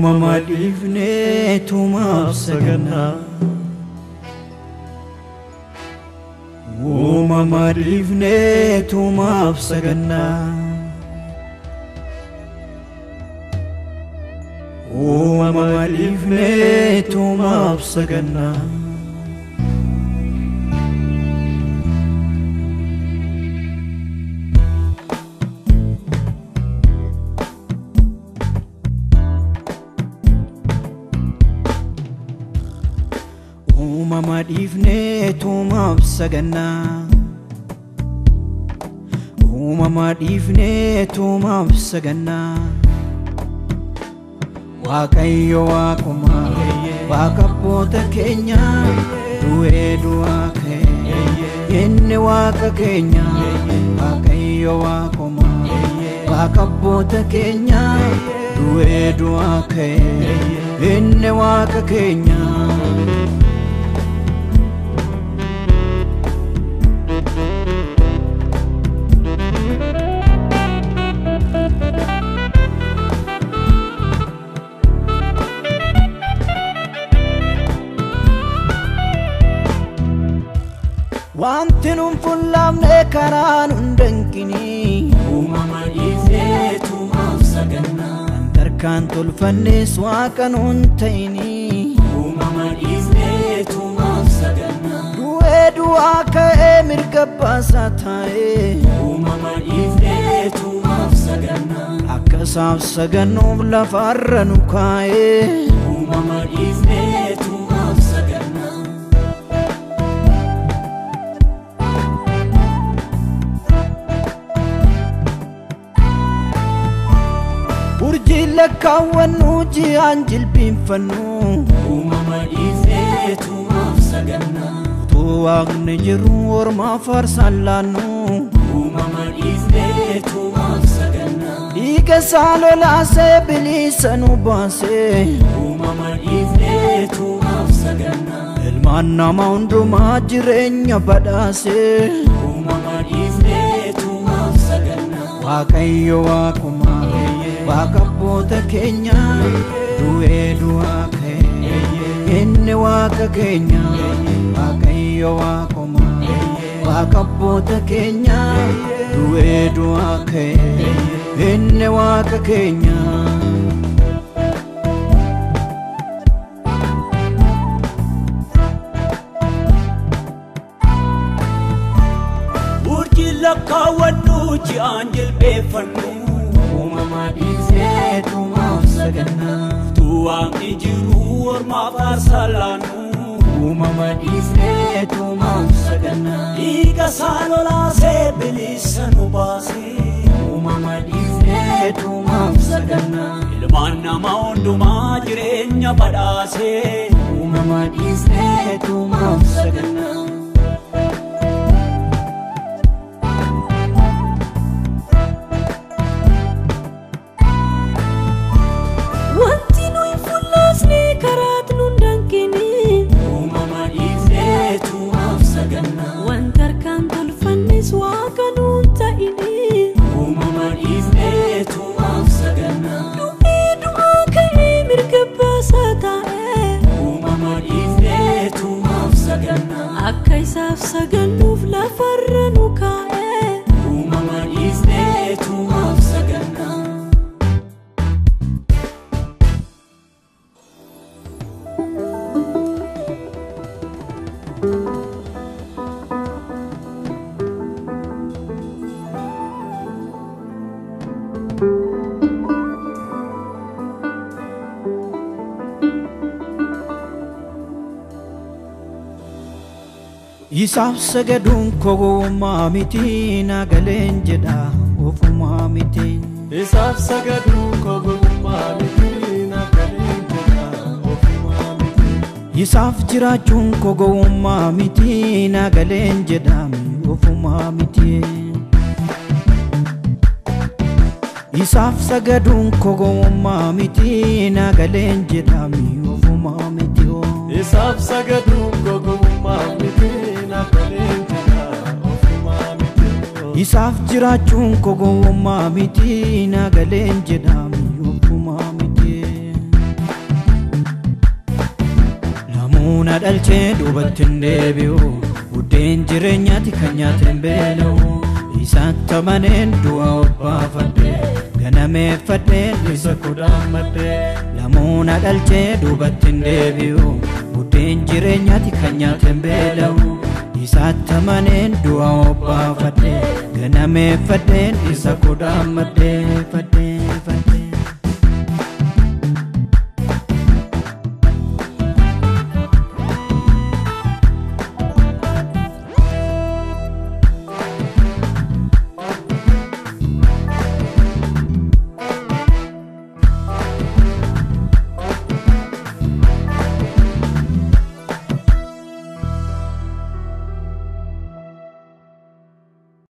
Mama divne tuma sagana Mama divne tuma sagana Mama divne tuma sagana Mama divne tuma sagana Mama divne tuma sagana Waaqayyo wakuma wakapota Kenya duwe duake inni waka Kenya Waaqayyo wakuma wakapota Kenya duwe duake inni waka Kenya Wanti nun fullamne karaa nun danqini Mama divne tuma sagana Darkaan tolfannes waaqa nun ta'ini Mama divne tuma sagana Du'ee du'aa ka'ee mirga baasaa taa'ee Mama divne tuma sagana akka isaaf sagannuuf lafarra nu kaa'ee Mama divne tuma sagana Urjii lakkaawwannu ji'aan jilbiinfannu Mama divne tuma sagana utuu waaqni jiru ormaa faarsaan laannu Mama divne tuma sagana dhiiga isaa lolaasee bilisa nu baasee Mama divne tuma sagana ilmaan namaa hundumaa jireenya badhaasee Mama divne tuma sagana Waaqayyo wakuma wakapota Kenya du'ee du'ake inni waka Kenya Waaqayyo wakuma wakapota Kenya du'ee du'ake inni waka Kenya Urjii lakkaawwannu ji'aan jilbeeffannu Mama divne tuma sagana Waaqni jiru ormaa faarsaan laannu Mama divne tuma sagana dhiiga isaa lolaasee bilisa nu baasee Mama divne tuma sagana ilmaan namaa hundumaa jireenya badhaasee Mama divne tuma sagana akka isaaf sagannuuf lafarra nu kaa'ee Mama divne tuma sagana Isaaf sagaduun kogummaa miti nagaleen jedha ofumaa miti Isaaf sagaduun kogummaa miti nagaleen jedha ofumaa miti Isaaf jiraachuun kogummaa miti nagaleen jedha ofumaa miti Isaaf sagaduun kogummaa miti nagaleen jedha ofumaa miti Isaaf sagaduun kogummaa miti nagaleen jedha ofumaa miti Isaaf jiraachuun kogummaa miti nagaleen jedha ofumaa miti na dhalchee duubatti hin deebi'u buddeen jireenyaati kan nyaateen beela'u isaatti amaneen du'a obbaafadhee ganameeffadheen isa kudhaammadhee lamuu na dhalchee duubatti hin deebi'u buddeen jireenyaati kan nyaateen beela'u isaatti amaneen du'a obbaafadhee ganameeffadheen isa kudhaammadhee.